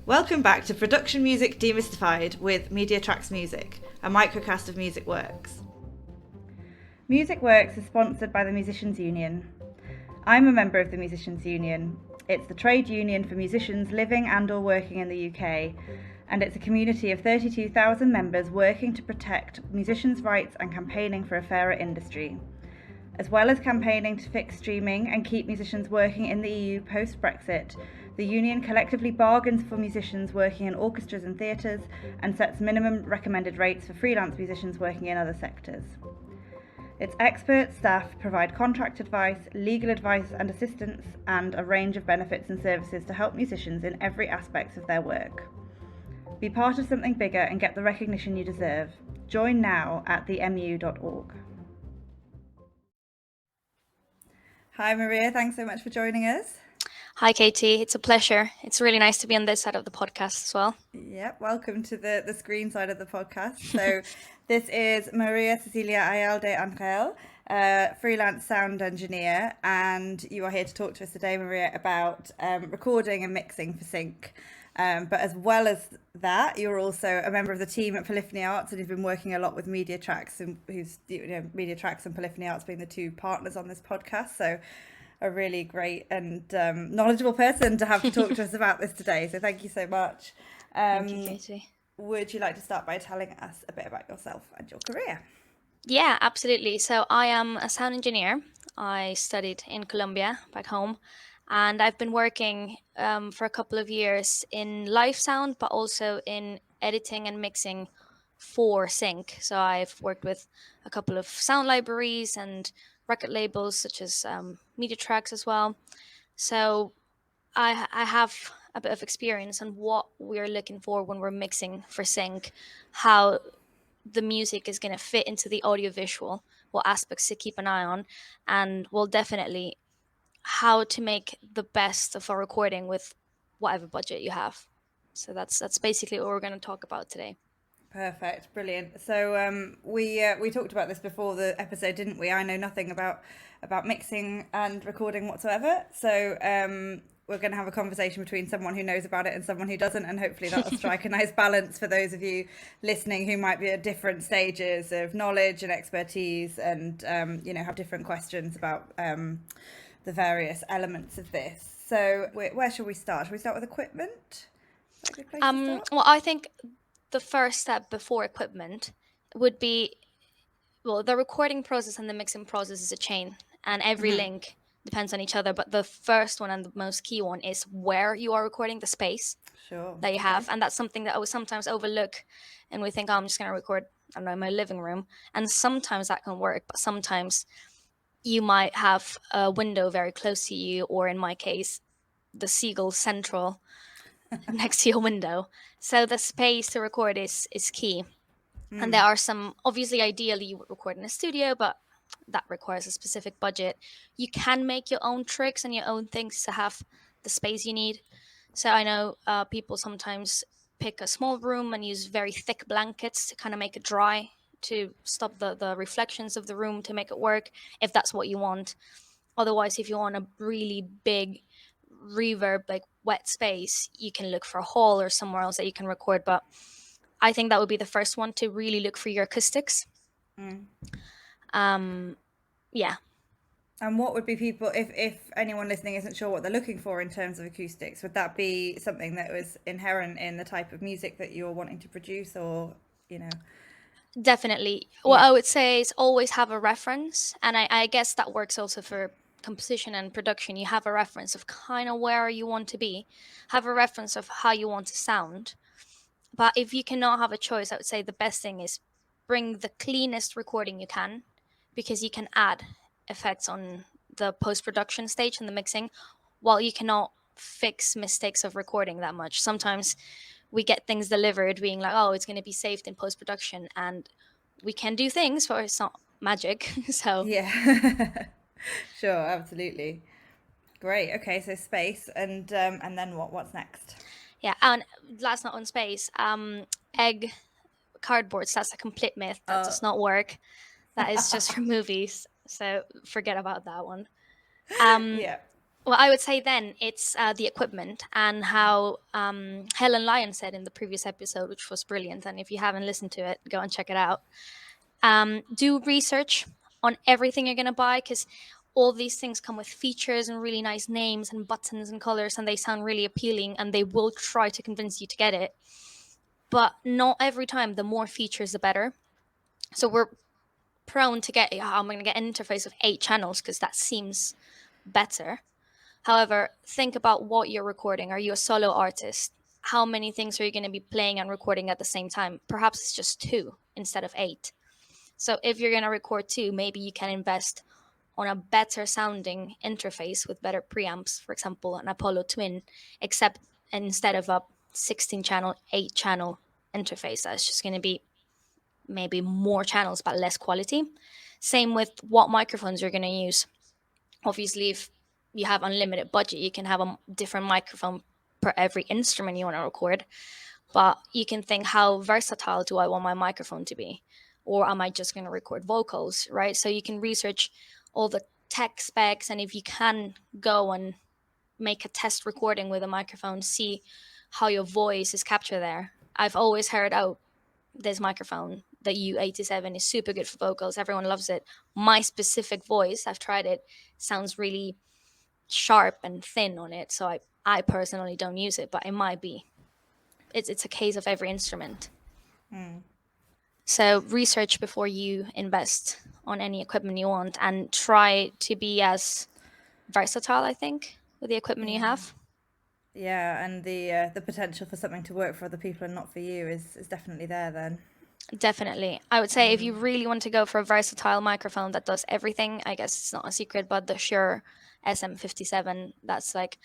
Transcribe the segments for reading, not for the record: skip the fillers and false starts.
Welcome back to Production Music Demystified with MediaTracks Music, a microcast of Music Works. Music Works is sponsored by the Musicians Union. I'm a member of the Musicians Union. It's the trade union for musicians living and or working in the UK, and it's a community of 32,000 members working to protect musicians' rights and campaigning for a fairer industry. As well as campaigning to fix streaming and keep musicians working in the EU post-Brexit, the union collectively bargains for musicians working in orchestras and theatres and sets minimum recommended rates for freelance musicians working in other sectors. Its expert staff provide contract advice, legal advice and assistance, and a range of benefits and services to help musicians in every aspect of their work. Be part of something bigger and get the recognition you deserve. Join now at themu.org. Hi Maria, thanks so much for joining us. Hi Katie, it's a pleasure. It's really nice to be on this side of the podcast as well. Yep, welcome to the screen side of the podcast. So this is María Cecilia Ayalde Ángel, freelance sound engineer, and you are here to talk to us today, Maria, about recording and mixing for sync. But as well as that, you're also a member of the team at Polyphony Arts, and you've been working a lot with MediaTracks, and MediaTracks and Polyphony Arts being the two partners on this podcast. So a really great and knowledgeable person to have to talk to us about this today. So thank you so much. Thank you, Katie. Would you like to start by telling us a bit about yourself and your career? Yeah, absolutely. So I am a sound engineer. I studied in Colombia back home, and I've been working for a couple of years in live sound, but also in editing and mixing for sync. So I've worked with a couple of sound libraries and record labels such as MediaTracks as well. So I have a bit of experience on what we're looking for when we're mixing for sync, how the music is going to fit into the audiovisual, what aspects to keep an eye on, and well, definitely how to make the best of a recording with whatever budget you have. So that's basically what we're going to talk about today. Perfect, brilliant. So we talked about this before the episode, didn't we? I know nothing about mixing and recording whatsoever. So we're going to have a conversation between someone who knows about it and someone who doesn't, and hopefully that'll strike a nice balance for those of you listening who might be at different stages of knowledge and expertise, and have different questions about the various elements of this. So where shall we start? Shall we start with equipment? Is that a good place to start? Well, I think the first step before equipment would be, well, the recording process and the mixing process is a chain, and every link depends on each other. But the first one and the most key one is where you are recording, the space that you have. And that's something that I would sometimes overlook, and we think, oh, I'm just going to record, I don't know, in my living room. And sometimes that can work, but sometimes you might have a window very close to you, or in my case, the Seagull Central next to your window. So the space to record is key. And there are some, obviously, ideally you would record in a studio, but that requires a specific budget. You can make your own tricks and your own things to have the space you need. So I know people sometimes pick a small room and use very thick blankets to kind of make it dry, to stop the reflections of the room, to make it work, if that's what you want. Otherwise, if you want a really big reverb, like wet space, you can look for a hall or somewhere else that you can record. But I think that would be the first one, to really look for your acoustics. Yeah. And what would be people, if anyone listening isn't sure what they're looking for in terms of acoustics, would that be something that was inherent in the type of music that you're wanting to produce, or, Definitely. What I would say is always have a reference. And I guess that works also for composition and production. You have a reference of kind of where you want to be, have a reference of how you want to sound. But if you cannot have a choice, I would say the best thing is bring the cleanest recording you can, because you can add effects on the post-production stage and the mixing, while you cannot fix mistakes of recording that much. Sometimes we get things delivered being like, oh, it's going to be saved in post-production, and we can do things, but it's not magic. So yeah. Sure, absolutely. Great. Okay, so space, and then what's next? Yeah, and last not on space, egg cardboards. That's a complete myth. That does not work. That is just for movies. So forget about that one. Yeah. Well, I would say then it's the equipment, and how Helen Lyon said in the previous episode, which was brilliant. And if you haven't listened to it, go and check it out. Do research on everything you're going to buy, because all these things come with features and really nice names and buttons and colors, and they sound really appealing, and they will try to convince you to get it. But not every time the more features, the better. So we're prone to get, I'm going to get an interface of 8 channels because that seems better. However, think about what you're recording. Are you a solo artist? How many things are you going to be playing and recording at the same time? Perhaps it's just 2 instead of 8. So if you're going to record 2, maybe you can invest on a better sounding interface with better preamps, for example, an Apollo Twin, except instead of a 16 channel, 8 channel interface, that's just going to be maybe more channels but less quality. Same with what microphones you're going to use. Obviously, if you have unlimited budget, you can have a different microphone per every instrument you want to record. But you can think, how versatile do I want my microphone to be? Or am I just going to record vocals, right? So you can research all the tech specs, and if you can go and make a test recording with a microphone, see how your voice is captured there. I've always heard, oh, this microphone, the U87, is super good for vocals. Everyone loves it. My specific voice, I've tried it, sounds really sharp and thin on it. So I personally don't use it, but it might be. It's a case of every instrument. So research before you invest on any equipment you want, and try to be as versatile, I think, with the equipment you have. Yeah, and the potential for something to work for other people and not for you is definitely there then. Definitely. I would say if you really want to go for a versatile microphone that does everything, I guess it's not a secret, but the Shure SM57, that's like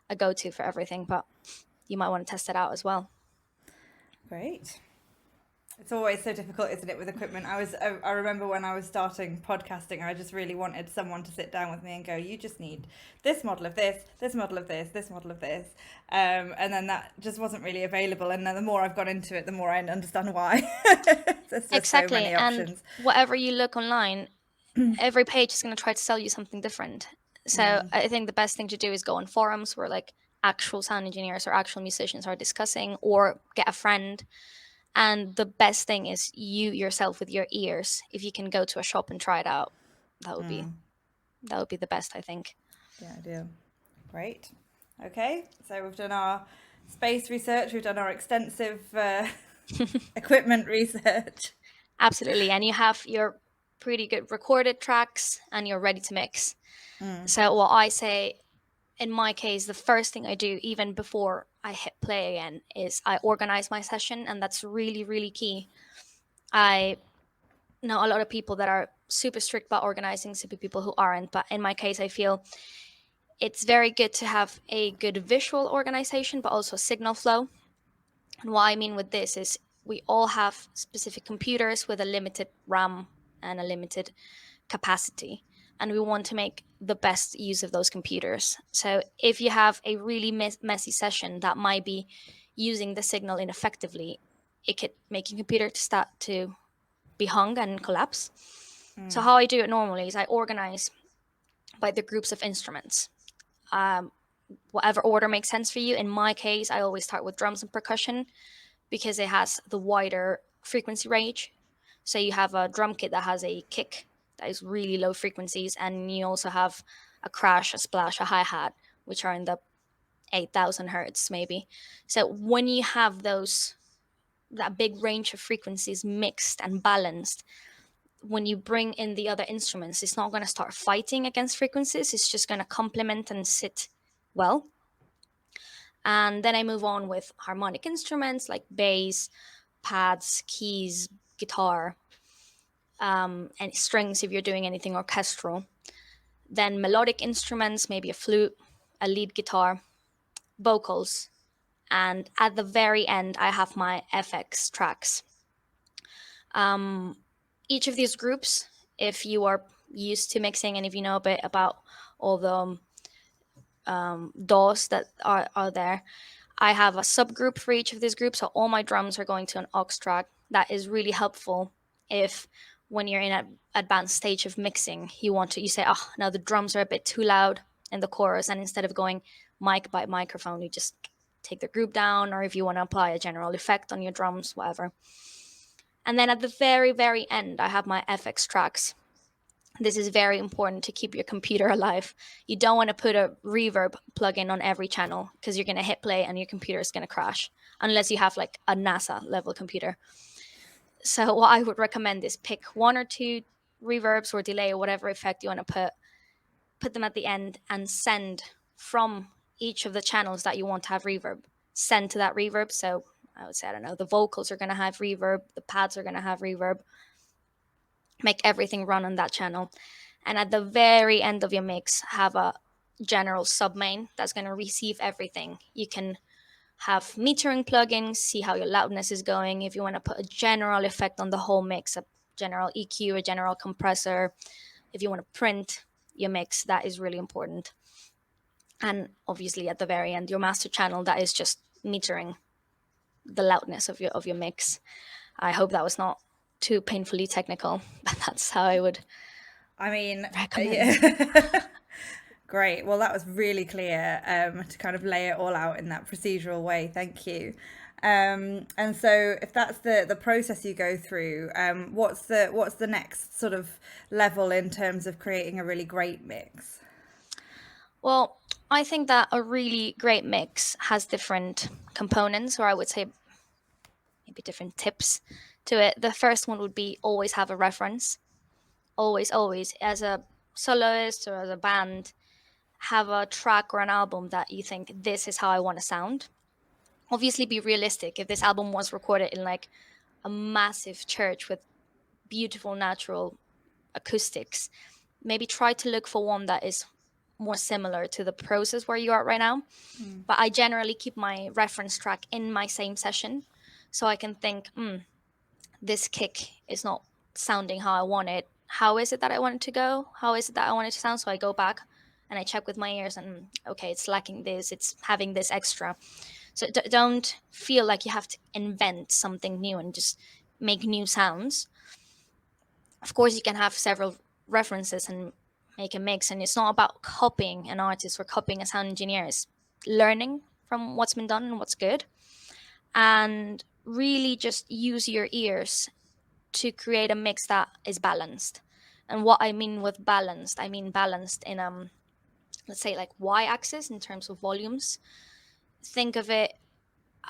a go-to for everything, but you might want to test it out as well. Great. It's always so difficult, isn't it, with equipment? I remember when I was starting podcasting, I just really wanted someone to sit down with me and go, you just need this model of this model of this model of this. And then that just wasn't really available. And then the more I've gone into it, the more I understand why. There's just Exactly. so many options. And whatever you look online, every page is going to try to sell you something different. So I think the best thing to do is go on forums where like actual sound engineers or actual musicians are discussing, or get a friend. And the best thing is you yourself with your ears. If you can go to a shop and try it out, that would be the best, I think. Yeah, I do. Great. Okay, so we've done our space research, we've done our extensive equipment research. Absolutely. And you have your pretty good recorded tracks and you're ready to mix. So what I say, in my case, the first thing I do, even before I hit play again, is I organize my session. And that's really, really key. I know a lot of people that are super strict about organizing, super people who aren't. But in my case, I feel it's very good to have a good visual organization, but also signal flow. And what I mean with this is we all have specific computers with a limited RAM and a limited capacity, and we want to make the best use of those computers. So if you have a really messy session that might be using the signal ineffectively, it could make your computer to start to be hung and collapse. So how I do it normally is I organize by the groups of instruments. Whatever order makes sense for you. In my case, I always start with drums and percussion because it has the wider frequency range. So you have a drum kit that has a kick that is really low frequencies, and you also have a crash, a splash, a hi-hat, which are in the 8,000 hertz maybe. So when you have that big range of frequencies mixed and balanced, when you bring in the other instruments, it's not going to start fighting against frequencies. It's just going to complement and sit well. And then I move on with harmonic instruments like bass, pads, keys, guitar, and strings if you're doing anything orchestral. Then melodic instruments, maybe a flute, a lead guitar, vocals. And at the very end, I have my FX tracks. Each of these groups, if you are used to mixing and if you know a bit about all the DAWs that are there, I have a subgroup for each of these groups. So all my drums are going to an aux track. that is really helpful if when you're in an advanced stage of mixing, you say, oh, now the drums are a bit too loud in the chorus, and instead of going mic by microphone, you just take the group down, or if you want to apply a general effect on your drums, whatever. And then at the very, very end, I have my FX tracks. This is very important to keep your computer alive. You don't want to put a reverb plugin on every channel, because you're going to hit play and your computer is going to crash, unless you have like a NASA level computer. So what I would recommend is pick 1 or 2 reverbs or delay or whatever effect you want to put them at the end, and send from each of the channels that you want to have reverb, send to that reverb. So I would say, I don't know, the vocals are going to have reverb, the pads are going to have reverb. Make everything run on that channel. And at the very end of your mix, have a general submain that's going to receive everything. You can have metering plugins, see how your loudness is going. If you want to put a general effect on the whole mix, a general EQ, a general compressor, if you want to print your mix, that is really important. And obviously at the very end, your master channel, that is just metering the loudness of your mix. I hope that was not too painfully technical, but that's how I would recommend. Yeah. Great. Well, that was really clear, to kind of lay it all out in that procedural way. Thank you. And so, if that's the process you go through, what's the next sort of level in terms of creating a really great mix? Well, I think that a really great mix has different components, or I would say maybe different tips to it. The first one would be always have a reference. Always, always, as a soloist or as a band, have a track or an album that you think, this is how I want to sound. Obviously, be realistic. If this album was recorded in like a massive church with beautiful natural acoustics, maybe try to look for one that is more similar to the process where you are right now. But I generally keep my reference track in my same session, so I can think, this kick is not sounding how I want it. How is it that I want it to go? How is it that I want it to sound? So I go back and I check with my ears, and okay, it's lacking this, it's having this extra. So don't feel like you have to invent something new and just make new sounds. Of course, you can have several references and make a mix, and it's not about copying an artist or copying a sound engineer. It's learning from what's been done and what's good, and really just use your ears to create a mix that is balanced. And what I mean with balanced, I mean balanced in let's say like y-axis in terms of volumes. Think of it,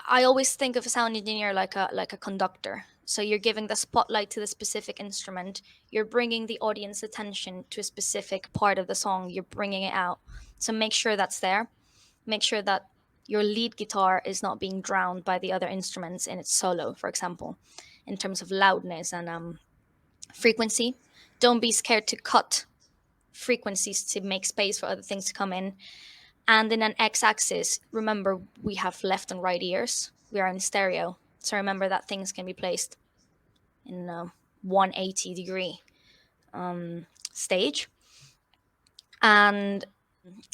I always think of a sound engineer like a conductor. So you're giving the spotlight to the specific instrument. You're bringing the audience attention to a specific part of the song. You're bringing it out. So make sure that's there. Make sure that your lead guitar is not being drowned by the other instruments in its solo, for example, in terms of loudness and frequency. Don't be scared to cut frequencies to make space for other things to come in. And in an x-axis, remember, we have left and right ears. We are in stereo. So remember that things can be placed in a 180-degree stage. And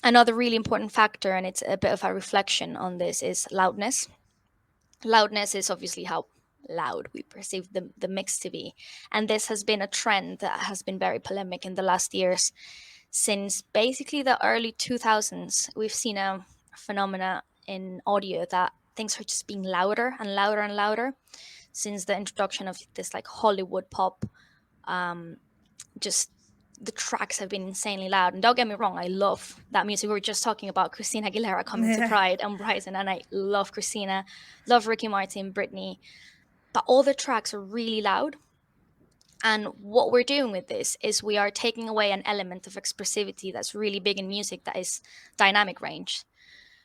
another really important factor, and it's a bit of a reflection on this, is loudness. Loudness is obviously how loud we perceive the mix to be. And this has been a trend that has been very polemic in the last years. Since basically the early 2000s, we've seen a phenomena in audio that things are just being louder and louder and louder. Since the introduction of this like Hollywood pop, just the tracks have been insanely loud. And don't get me wrong, I love that music. We were just talking about Christina Aguilera coming to Pride and Bryson, and I love Christina, love Ricky Martin, Britney. But all the tracks are really loud. And what we're doing with this is we are taking away an element of expressivity that's really big in music, that is dynamic range.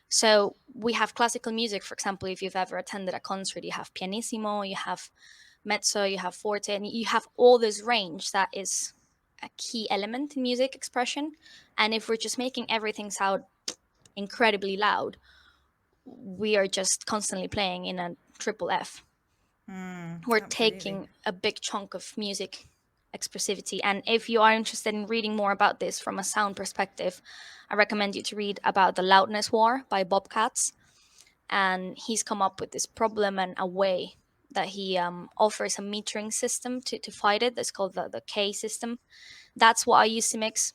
So we have classical music, for example, if you've ever attended a concert, you have pianissimo, you have mezzo, you have forte, and you have all this range that is a key element in music expression. And if we're just making everything sound incredibly loud, we are just constantly playing in a triple F. We're taking a big chunk of music expressivity. And if you are interested in reading more about this from a sound perspective, I recommend you to read about The Loudness War by Bob Katz. And he's come up with this problem and a way that he offers a metering system to fight it. That's called the K system. That's what I use to mix.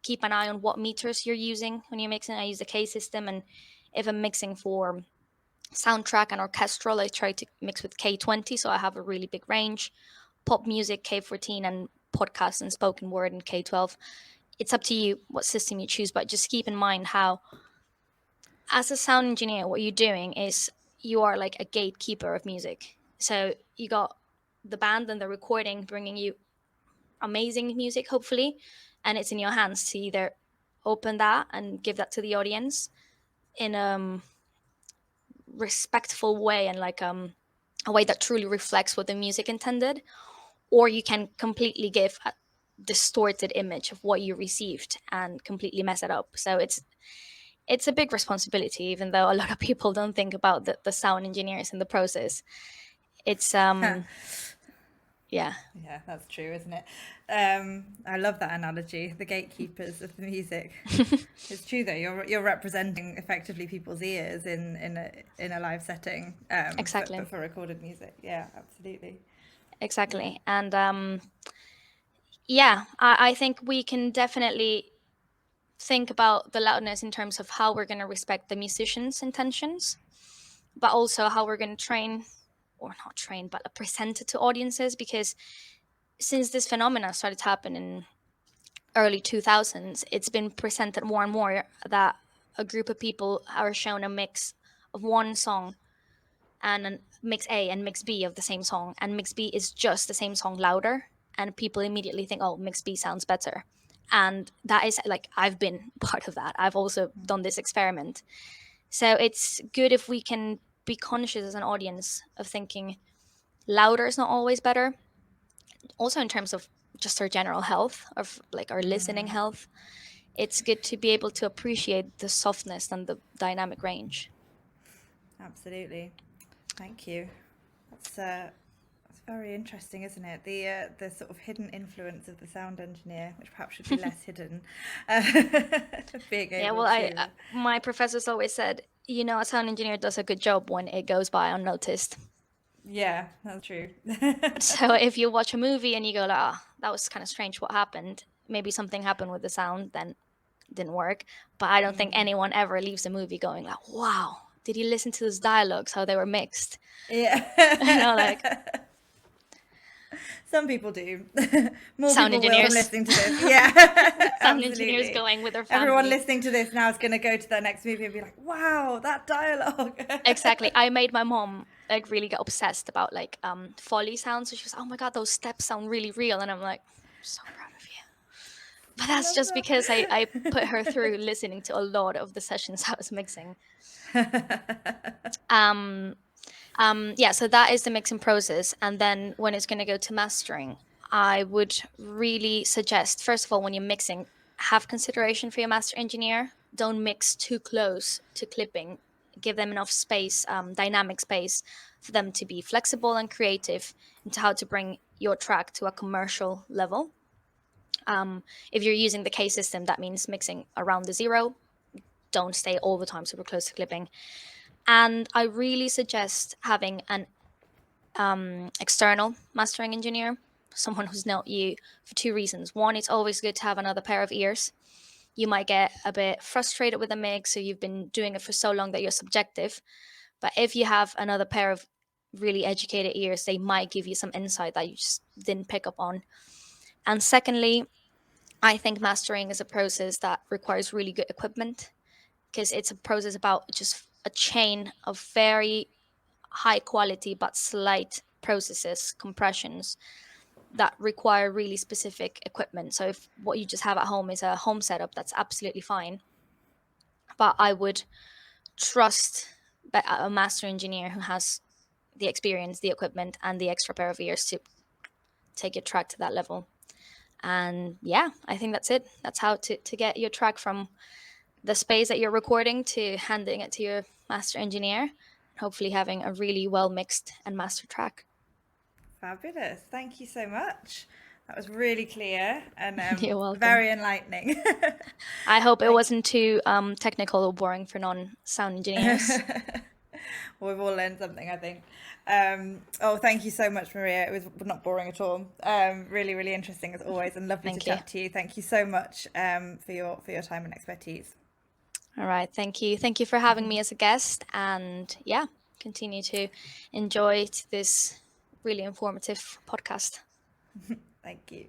Keep an eye on what meters you're using when you're mixing. I use the K system, and if I'm mixing for soundtrack and orchestral, I try to mix with K20, so I have a really big range. Pop music K14, and podcast and spoken word in K12. It's up to you what system you choose, but just keep in mind how, as a sound engineer, what you're doing is you are like a gatekeeper of music. So you got the band and the recording bringing you amazing music, hopefully, and it's in your hands to either open that and give that to the audience in a respectful way, and like a way that truly reflects what the music intended, or you can completely give a distorted image of what you received and completely mess it up. So it's a big responsibility, even though a lot of people don't think about the sound engineers in the process. It's yeah. Yeah, that's true, isn't it? I love that analogy, the gatekeepers of the music. It's true though. You're representing effectively people's ears in a live setting. Exactly. For recorded music. Yeah, absolutely. Exactly. And yeah, I think we can definitely think about the loudness in terms of how we're going to respect the musician's intentions, but also how we're going to train, or not train, but present it to audiences. Because since this phenomena started to happen in early 2000s, it's been presented more and more that a group of people are shown a mix of one song and a mix A and mix B of the same song, and mix B is just the same song louder, and people immediately think, oh, mix B sounds better. And that is like, I've been part of that. I've also done this experiment. So it's good if we can be conscious as an audience of thinking louder is not always better. Also in terms of just our general health, of like our listening health, it's good to be able to appreciate the softness and the dynamic range. Absolutely. Thank you. That's very interesting, isn't it? The sort of hidden influence of the sound engineer, which perhaps should be less hidden. Being Yeah, able well, to. my professors always said, a sound engineer does a good job when it goes by unnoticed. Yeah, that's true. So if you watch a movie and you go, like, oh, that was kind of strange, what happened? Maybe something happened with the sound, then it didn't work. But I don't think anyone ever leaves a movie going like, wow, did you listen to those dialogues, how they were mixed? Yeah. Like, some people do. More sound people will from engineers. listening to this. Yeah, Sound absolutely. engineers going with their family. Everyone listening to this now is going to go to their next movie and be like, wow, that dialogue. Exactly. I made my mom like really get obsessed about like Foley sounds. So she was, oh my God, those steps sound really real. And I'm like, I'm so proud of you. But that's just because I put her through listening to a lot of the sessions I was mixing. Yeah, so that is the mixing process. And then when it's going to go to mastering, I would really suggest, first of all, when you're mixing, have consideration for your master engineer. Don't mix too close to clipping. Give them enough space, dynamic space, for them to be flexible and creative into how to bring your track to a commercial level. If you're using the K system, that means mixing around the zero. Don't stay all the time super close to clipping. And I really suggest having an external mastering engineer, someone who's not you, for two reasons. One, it's always good to have another pair of ears. You might get a bit frustrated with the mix, so you've been doing it for so long that you're subjective. But if you have another pair of really educated ears, they might give you some insight that you just didn't pick up on. And secondly, I think mastering is a process that requires really good equipment, because it's a process about just a chain of very high quality but slight processes, compressions that require really specific equipment. So if what you just have at home is a home setup, that's absolutely fine. But I would trust a master engineer who has the experience, the equipment, and the extra pair of ears to take your track to that level. And yeah, I think that's it. That's how to get your track from the space that you're recording to handing it to your master engineer, hopefully having a really well mixed and mastered track. Fabulous. Thank you so much. That was really clear and You're welcome. very enlightening. I hope it wasn't too technical or boring for non-sound engineers. Well, we've all learned something, I think. Oh, thank you so much, Maria. It was not boring at all. Really, really interesting as always, and lovely to Thank you. chat to you. Thank you so much for your time and expertise. All right. Thank you. Thank you for having me as a guest. And yeah, continue to enjoy this really informative podcast. Thank you.